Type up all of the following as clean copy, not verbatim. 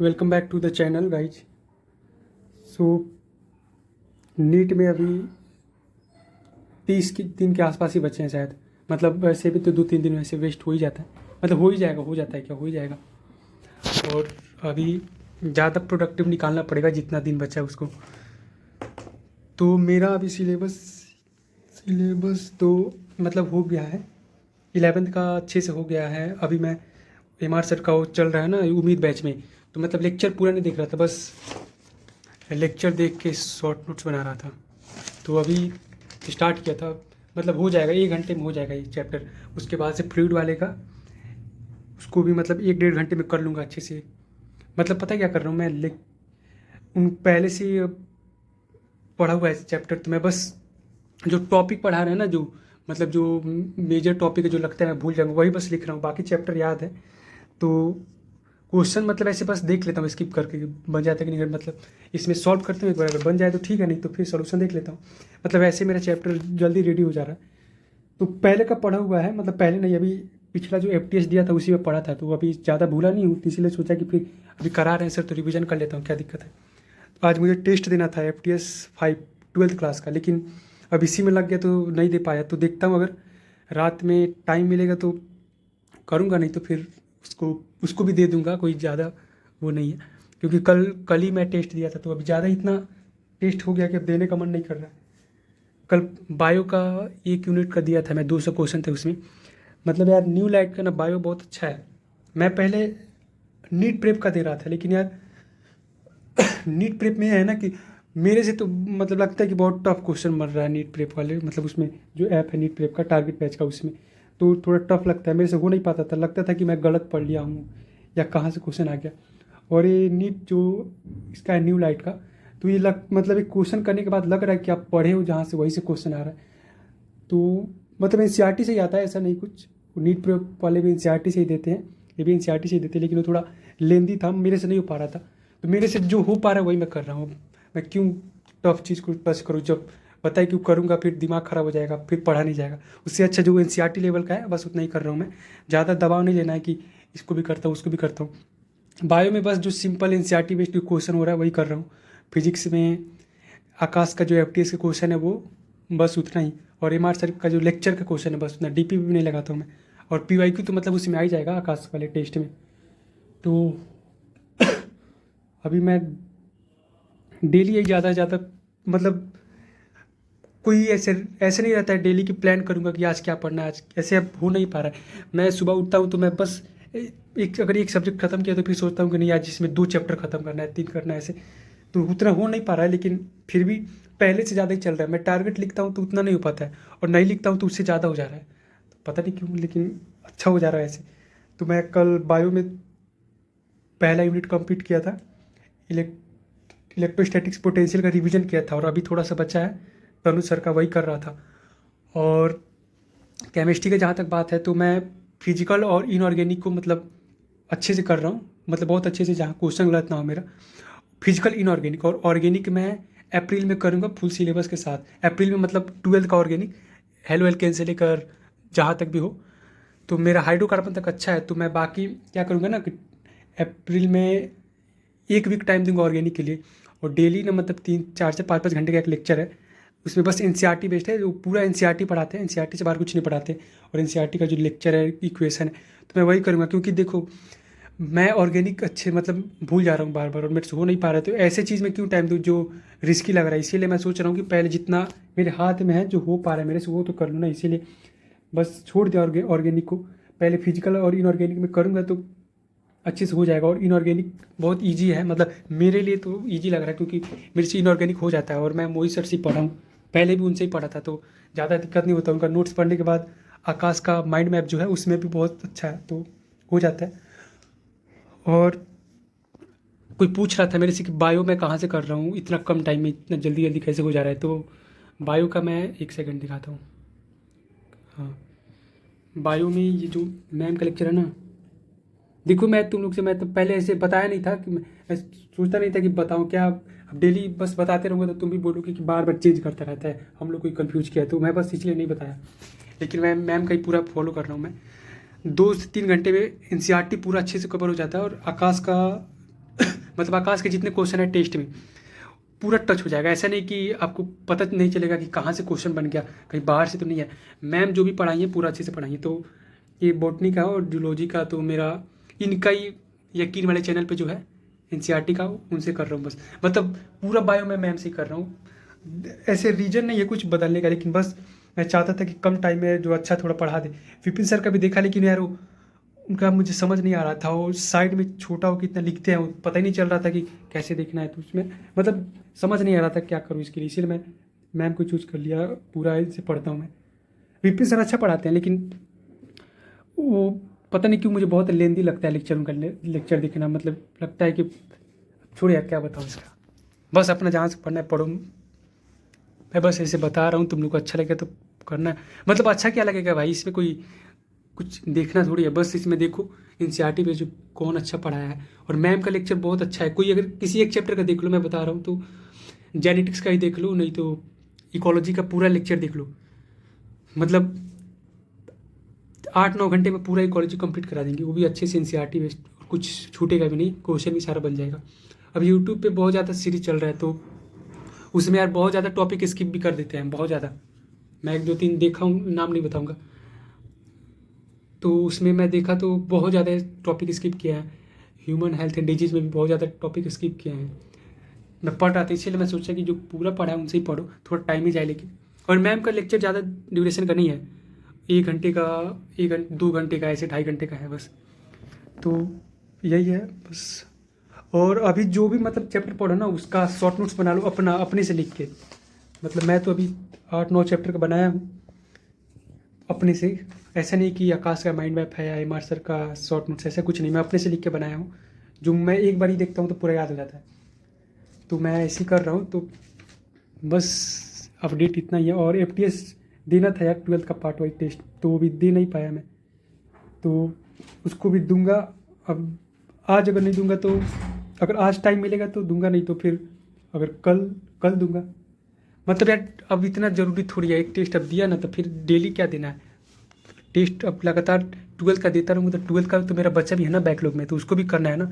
Welcome back to the channel guys. So NEET में अभी 30 दिन के आसपास ही बचे हैं शायद। मतलब वैसे भी तो 2-3 दिन वैसे वेस्ट हो ही जाता है, मतलब हो ही जाएगा, हो जाता है क्या, हो ही जाएगा। और अभी ज़्यादा प्रोडक्टिव निकालना पड़ेगा जितना दिन बचा है उसको। तो मेरा अभी सिलेबस तो मतलब हो गया है, 11th का अच्छे से हो गया है। अभी मैं एम आर सर का वो चल रहा है ना उम्मीद बैच में, तो मतलब लेक्चर पूरा नहीं देख रहा था, बस लेक्चर देख के शॉर्ट नोट्स बना रहा था। तो अभी स्टार्ट किया था, मतलब हो जाएगा 1 घंटे में हो जाएगा ये चैप्टर। उसके बाद से फ्लूइड वाले का उसको भी मतलब 1-1.5 घंटे में कर लूँगा अच्छे से। मतलब पता है क्या कर रहा हूँ मैं, उन पहले से ही पढ़ा हुआ है चैप्टर, तो मैं बस जो टॉपिक पढ़ा रहे हैं ना, जो मतलब जो मेजर टॉपिक है जो लगता है मैं भूल जाऊँगा, वही बस लिख रहा हूँ, बाकी चैप्टर याद है। तो क्वेश्चन मतलब ऐसे बस देख लेता हूँ स्किप करके कि बन जाता है कि नहीं, अगर मतलब इसमें सॉल्व करते हैं एक बार, अगर बन जाए तो ठीक है, नहीं तो फिर सॉल्यूशन देख लेता हूँ। मतलब ऐसे मेरा चैप्टर जल्दी रेडी हो जा रहा है। तो पहले का पढ़ा हुआ है, मतलब पहले नहीं, अभी पिछला जो FTS दिया था उसी में पढ़ा था, तो अभी ज़्यादा भूला नहीं हूँ, तो इसीलिए सोचा कि फिर अभी करा रहे हैं सर तो रिवीजन कर लेता हूँ, क्या दिक्कत है। तो आज मुझे टेस्ट देना था FTS 5 12th क्लास का, लेकिन अब इसी में लग गया तो नहीं दे पाया। तो देखता हूँ अगर रात में टाइम मिलेगा तो करूँगा, नहीं तो फिर उसको उसको भी दे दूँगा, कोई ज़्यादा वो नहीं है। क्योंकि कल कल ही मैं टेस्ट दिया था, तो अभी ज़्यादा इतना टेस्ट हो गया कि अब देने का मन नहीं कर रहा है। कल बायो का 1 यूनिट का दिया था मैं, 200 क्वेश्चन थे उसमें। मतलब यार न्यू लाइट का ना बायो बहुत अच्छा है। मैं पहले नीट प्रेप का दे रहा था, लेकिन यार नीट प्रेप में है ना कि मेरे से तो मतलब लगता है कि बहुत टफ क्वेश्चन बन रहा है नीट प्रेप वाले, मतलब उसमें जो ऐप है नीट प्रेप का टारगेट बैच का, उसमें तो थोड़ा टफ लगता है, मेरे से हो नहीं पाता था, लगता था कि मैं गलत पढ़ लिया हूँ या कहाँ से क्वेश्चन आ गया। और ये नीट जो इसका है न्यू लाइट का, तो ये मतलब एक क्वेश्चन करने के बाद लग रहा है कि आप पढ़े हो जहाँ से वहीं से क्वेश्चन आ रहा है। तो मतलब NCERT से ही आता है, ऐसा नहीं कुछ, नीट प्रेप वाले भी NCERT से ही देते हैं, ये भी NCERT से ही देते हैं, लेकिन वो थोड़ा लेंदी था, मेरे से नहीं हो पा रहा था। तो मेरे से जो हो पा रहा है वही मैं कर रहा हूँ। मैं क्यों टफ चीज़ को टच करूँ, जब पता है क्यों करूँगा फिर दिमाग ख़राब हो जाएगा, फिर पढ़ा नहीं जाएगा। उससे अच्छा जो NCERT लेवल का है बस उतना ही कर रहा हूँ मैं। ज़्यादा दबाव नहीं लेना है कि इसको भी करता हूँ उसको भी करता हूँ। बायो में बस जो सिंपल NCERT बेस्ड क्वेश्चन हो रहा है वही कर रहा हूँ। फिजिक्स में आकाश का जो FTS का क्वेश्चन है वो बस उतना ही, और MR सर का जो लेक्चर का क्वेश्चन है बस उतना, DP भी नहीं लगाता हूँ मैं। और PYQ तो मतलब उसमें आ ही जाएगा आकाश वाले टेस्ट में। तो अभी मैं डेली एक ज़्यादा से ज़्यादा मतलब कोई ऐसे ऐसे नहीं रहता है डेली की प्लान करूँगा कि आज क्या पढ़ना है, आज ऐसे अब हो नहीं पा रहा है। मैं सुबह उठता हूँ तो मैं बस अगर एक सब्जेक्ट खत्म किया तो फिर सोचता हूँ कि नहीं आज इसमें 2 चैप्टर खत्म करना है, 3 करना है, ऐसे तो उतना हो नहीं पा रहा है। लेकिन फिर भी पहले से ज़्यादा ही चल रहा है। मैं टारगेट लिखता हूँ तो उतना नहीं हो पाता है, और नहीं लिखता हूँ तो उससे ज़्यादा हो जा रहा है, तो पता नहीं क्यों, लेकिन अच्छा हो जा रहा है ऐसे। तो मैं कल बायो में पहला यूनिट कंप्लीट किया था, इलेक्ट्रोस्टैटिक्स पोटेंशियल का रिवीजन किया था, और अभी थोड़ा सा बचा है, तनु सर का वही कर रहा था। और केमिस्ट्री का जहाँ तक बात है तो मैं फिजिकल और इनऑर्गेनिक को मतलब अच्छे से कर रहा हूँ, मतलब बहुत अच्छे से, जहाँ क्वेश्चन गलत ना हो मेरा। फिजिकल इनऑर्गेनिक और ऑर्गेनिक मैं अप्रैल में करूँगा फुल सिलेबस के साथ। अप्रैल में मतलब 12th का ऑर्गेनिक, हेलो एल्केन से लेकर जहाँ तक भी हो। तो मेरा हाइड्रोकार्बन तक अच्छा है, तो मैं बाकी क्या करूँगा ना कि अप्रैल में 1 वीक टाइम दूंगा ऑर्गेनिक के लिए। और डेली ना मतलब 3-4 से 5-5 घंटे का एक लेक्चर है, उसमें बस NCERT बेस्ड है, जो पूरा NCERT पढ़ाते हैं, NCERT से बाहर कुछ नहीं पढ़ाते। और NCERT का जो लेक्चर है, इक्वेशन है, तो मैं वही करूँगा। क्योंकि देखो मैं ऑर्गेनिक अच्छे मतलब भूल जा रहा हूँ बार बार, और मेरे से हो नहीं पा रहा है, तो ऐसे चीज़ में क्यों टाइम दूँ जो रिस्की लग रहा है। इसीलिए मैं सोच रहा हूँ कि पहले जितना मेरे हाथ में है, जो हो पा रहा है मेरे से, वो तो कर लूँ ना। इसीलिए बस छोड़ दिया ऑर्गेनिक को, पहले फिजिकल और इनऑर्गेनिक में करूँगा तो अच्छे से हो जाएगा। और इनऑर्गेनिक बहुत ईजी है, मतलब मेरे लिए तो ईजी लग रहा है, क्योंकि मेरे से इनऑर्गेनिक हो जाता है, और मैं मोहित सर से ही पढ़ा हूँ, पहले भी उनसे ही पढ़ा था, तो ज़्यादा दिक्कत नहीं होता। उनका नोट्स पढ़ने के बाद आकाश का माइंड मैप जो है उसमें भी बहुत अच्छा है, तो हो जाता है। और कोई पूछ रहा था मेरे से कि बायो मैं कहाँ से कर रहा हूँ इतना कम टाइम में, इतना जल्दी जल्दी कैसे हो जा रहा है। तो बायो का मैं 1 सेकंड दिखाता हूँ। हाँ, बायो में ये जो मैम का लेक्चर है ना, देखो मैं तुम लोग से, मैं तो पहले ऐसे बताया नहीं था कि मैं सोचता नहीं था कि बताऊँ क्या। अब डेली बस बताते रहूँगा तो तुम भी बोलोगे कि बार बार चेंज करता रहता है, हम लोग कोई कन्फ्यूज किया, तो मैं बस इसलिए नहीं बताया। लेकिन मैं मैम का ही पूरा फॉलो कर रहा हूँ मैं। 2 से 3 घंटे में NCERT पूरा अच्छे से कवर हो जाता है। और आकाश का मतलब आकाश के जितने क्वेश्चन है टेस्ट में पूरा टच हो जाएगा। ऐसा नहीं कि आपको पता नहीं चलेगा कि कहाँ से क्वेश्चन बन गया, कहीं बाहर से तो नहीं है। मैम जो भी पढ़ाई है पूरा अच्छे से पढ़ाई है। तो ये बॉटनी का और जूलॉजी का तो मेरा इनका ही यकीन वाले चैनल पे जो है एनसीईआरटी का उनसे कर रहा हूँ बस। मतलब पूरा बायो मैं मैम से ही कर रहा हूँ। ऐसे रीजन नहीं है कुछ बदलने का, लेकिन बस मैं चाहता था कि कम टाइम में जो अच्छा थोड़ा पढ़ा दे। विपिन सर का भी देखा, लेकिन यार वो उनका मुझे समझ नहीं आ रहा था। वो साइड में छोटा हो कितना लिखते हैं वो पता ही नहीं चल रहा था कि कैसे देखना है। तो उसमें मतलब समझ नहीं आ रहा था क्या करूँ इसके लिए, इसलिए मैं मैम को चूज़ कर लिया। पूरा इनसे पढ़ता हूँ मैं। विपिन सर अच्छा पढ़ाते हैं, लेकिन वो पता नहीं क्यों मुझे बहुत लेंदी लगता है लेक्चर उनका। लेक्चर देखना मतलब लगता है कि छोड़िए यार क्या बताऊँ इसका। बस अपना जहाँ से पढ़ना है पढ़ो। मैं बस ऐसे बता रहा हूँ, तुम लोग को अच्छा लगे तो करना है। मतलब अच्छा क्या लगेगा भाई, इसमें कोई कुछ देखना थोड़ी है। बस इसमें देखो एनसीईआरटी पे जो कौन अच्छा पढ़ाया है, और मैम का लेक्चर बहुत अच्छा है। कोई अगर किसी एक चैप्टर का देख लो, मैं बता रहा हूँ, तो जेनेटिक्स का ही देख लो, नहीं तो इकोलॉजी का पूरा लेक्चर देख लो। मतलब 8-9 घंटे में पूरा इकोलॉजी कंप्लीट करा देंगे, वो भी अच्छे से एनसीईआरटी बेस्ड। कुछ छूटेगा भी नहीं, क्वेश्चन भी सारा बन जाएगा। अब यूट्यूब पे बहुत ज़्यादा सीरीज चल रहा है, तो उसमें यार बहुत ज़्यादा टॉपिक स्किप भी कर देते हैं, बहुत ज़्यादा। मैं 1-2-3 देखा हूँ, नाम नहीं बताऊँगा। तो उसमें मैं देखा तो बहुत ज़्यादा टॉपिक स्किप किया है। ह्यूमन हेल्थ एंड डिजीज़ में भी बहुत ज़्यादा टॉपिक स्किप किए हैं। मैं पढ़ रहा था, इसलिए मैं सोचा कि जो पूरा पढ़ा है उनसे ही पढ़ो, थोड़ा टाइम ही जाए लेकिन। और मैम का लेक्चर ज़्यादा ड्यूरेशन का नहीं है, 1 घंटे का, 2 घंटे का, ऐसे 2.5 घंटे का है बस। तो यही है बस। और अभी जो भी मतलब चैप्टर पढ़ो ना, उसका शॉर्ट नोट्स बना लो अपना, अपने से लिख के। मतलब मैं तो अभी 8-9 चैप्टर का बनाया हूँ अपने से। ऐसा नहीं कि आकाश का माइंड मैप है या एमआर सर का शॉर्ट नोट्स, ऐसा कुछ नहीं। मैं अपने से लिख के बनाया हूँ, जो मैं एक बार ही देखता हूँ तो पूरा याद हो जाता है। तो मैं ऐसे ही कर रहा हूँ। तो बस अपडेट इतना ही है। और एफटीएस देना था यार 12th का पार्ट वाइज टेस्ट, तो वो भी दे नहीं पाया मैं। तो उसको भी दूंगा। अब आज अगर नहीं दूंगा तो, अगर आज टाइम मिलेगा तो दूंगा, नहीं तो फिर अगर कल कल दूंगा। मतलब यार अब इतना ज़रूरी थोड़ी है, एक टेस्ट अब दिया ना तो फिर डेली क्या देना है टेस्ट। अब लगातार 12th का देता रहूँगा तो 12th का तो मेरा बच्चा भी है ना बैकलॉग में, तो उसको भी करना है ना।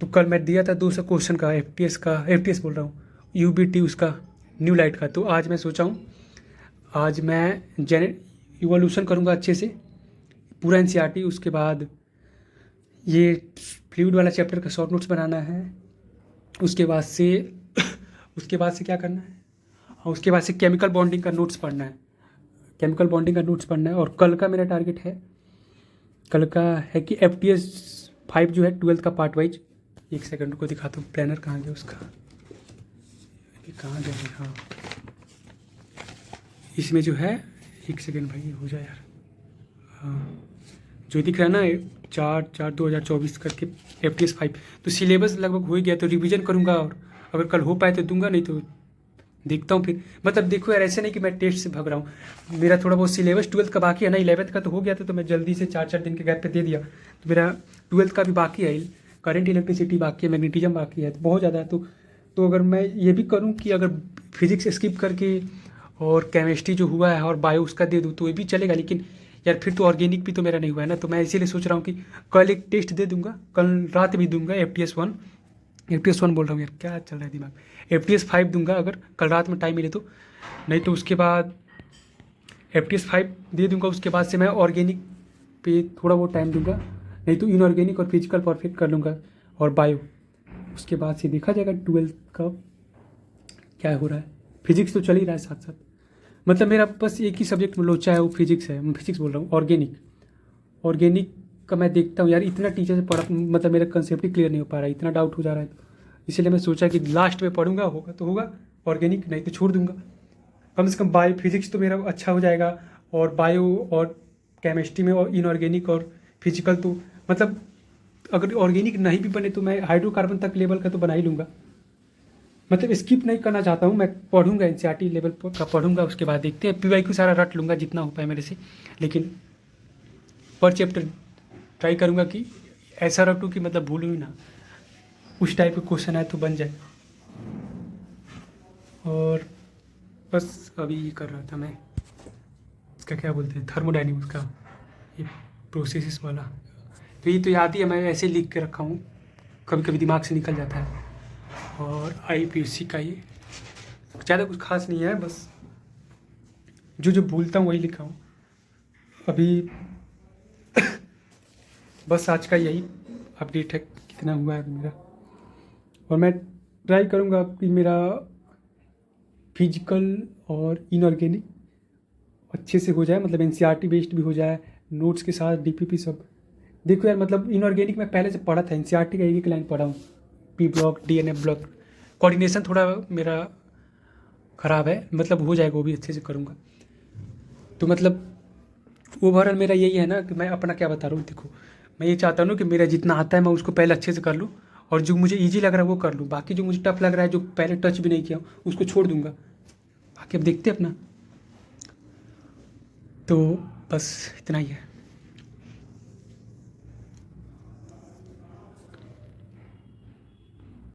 तो कल मैं दिया था 200 क्वेश्चन का एफटीएस बोल रहा हूँ, यूबीटी उसका, न्यू लाइट का। तो आज मैं सोचा हूँ आज मैं इवोल्यूशन करूँगा अच्छे से पूरा एनसीईआरटी। उसके बाद ये फ्लूइड वाला चैप्टर का शॉर्ट नोट्स बनाना है। उसके बाद से उसके बाद से क्या करना है, और उसके बाद से केमिकल बॉन्डिंग का नोट्स पढ़ना है। केमिकल बॉन्डिंग का नोट्स पढ़ना है। और कल का मेरा टारगेट है, कल का है कि एफटीएस 5 जो है 12th का पार्ट वाइज। एक सेकंड को दिखाता हूँ, प्लानर कहाँ गया उसका, ये कहाँ गया है। हाँ इसमें जो है, एक सेकंड भाई हो जाए यार। हाँ जो दिख रहा है ना 4/4/2024 करके एफटीएस 5, तो सिलेबस लगभग हो ही गया। तो रिवीजन करूँगा, और अगर कल हो पाए तो दूंगा, नहीं तो देखता हूँ फिर। मतलब देखो यार ऐसे नहीं कि मैं टेस्ट से भाग रहा हूँ। मेरा थोड़ा बहुत सिलेबस 12th का बाकी है ना, 11th का तो हो गया था, तो मैं जल्दी से 4-4 दिन के गैप पे दे दिया। तो मेरा 12th का भी बाकी है, करंट इलेक्ट्रिसिटी बाकी है, मैग्नेटिज्म बाकी है, तो बहुत ज़्यादा है। तो अगर मैं ये भी करूँ कि अगर फिजिक्स स्किप करके और केमिस्ट्री जो हुआ है और बायो उसका दे दूँ तो ये भी चलेगा। लेकिन यार फिर तो ऑर्गेनिक भी तो मेरा नहीं हुआ है ना। तो मैं इसीलिए सोच रहा हूँ कि कल एक टेस्ट दे दूंगा, कल रात भी दूंगा एफटीएस 1 बोल रहा हूँ यार, क्या चल रहा है दिमाग। एफटीएस 5 दूंगा अगर कल रात में टाइम मिले तो, नहीं तो उसके बाद एफटीएस 5 दे दूंगा। उसके बाद से मैं ऑर्गेनिक पे थोड़ा बहुत टाइम दूंगा, नहीं तो इनऑर्गेनिक और फिजिकल परफेक्ट कर लूँगा, और बायो। उसके बाद से देखा जाएगा 12th का क्या हो रहा है। फिजिक्स तो चल ही रहा है साथ साथ। मतलब मेरा बस एक ही सब्जेक्ट में लोचा है, वो फिजिक्स है। मैं फिजिक्स बोल रहा हूँ, ऑर्गेनिक का मैं देखता हूँ यार, इतना टीचर से पढ़ा, मतलब मेरा कंसेप्ट ही क्लियर नहीं हो पा रहा है, इतना डाउट हो जा रहा है। तो इसलिए मैं सोचा कि लास्ट में पढ़ूंगा, होगा तो होगा ऑर्गेनिक, नहीं तो छोड़ दूंगा। कम से कम बायो फिजिक्स तो मेरा अच्छा हो जाएगा, और बायो और केमिस्ट्री में और इनऑर्गेनिक और फिजिकल तो मतलब अगर ऑर्गेनिक नहीं भी बने तो मैं हाइड्रोकार्बन तक लेवल का तो बना ही लूँगा। मतलब स्किप नहीं करना चाहता हूँ, मैं पढ़ूंगा एनसीईआरटी लेवल का पढ़ूंगा। उसके बाद देखते हैं पीवाईक्यू सारा रट लूँगा जितना हो पाए मेरे से। लेकिन पर चैप्टर ट्राई करूँगा कि ऐसा रटूँ कि मतलब भूलूँ ही ना, उस टाइप का क्वेश्चन आए तो बन जाए। और बस अभी ये कर रहा था मैं, इसका क्या बोलते हैं, थर्मोडाइनमिक्स का ये प्रोसेसेस वाला। तो ये तो याद ही है, मैं ऐसे लिख के रखा हूँ। कभी कभी दिमाग से निकल जाता है। और IPSC का ये ज़्यादा कुछ खास नहीं है, बस जो जो भूलता हूँ वही लिखा हूँ अभी। बस आज का यही अपडेट है, कितना हुआ है मेरा। और मैं ट्राई करूँगा कि मेरा फिजिकल और इनऑर्गेनिक अच्छे से हो जाए, मतलब NCERT बेस्ड भी हो जाए, नोट्स के साथ DPP सब। देखो यार, मतलब इनऑर्गेनिक मैं पहले से पढ़ा था, NCERT का एक लाइन पढ़ा हूँ, P block DNF block. Coordination थोड़ा मेरा ख़राब है, मतलब हो जाएगा, वो भी अच्छे से करूँगा। तो मतलब ओवरऑल मेरा यही है ना कि मैं अपना क्या बता रहा हूँ, देखो मैं ये चाहता हूँ ना कि मेरा जितना आता है मैं उसको पहले अच्छे से कर लूँ, और जो मुझे ईजी लग रहा है वो कर लूँ। बाकी जो मुझे टफ लग रहा है, जो पहले टच भी नहीं किया उसको छोड़ दूँगा। बाकी अब देखते हैं अपना। तो बस इतना ही है।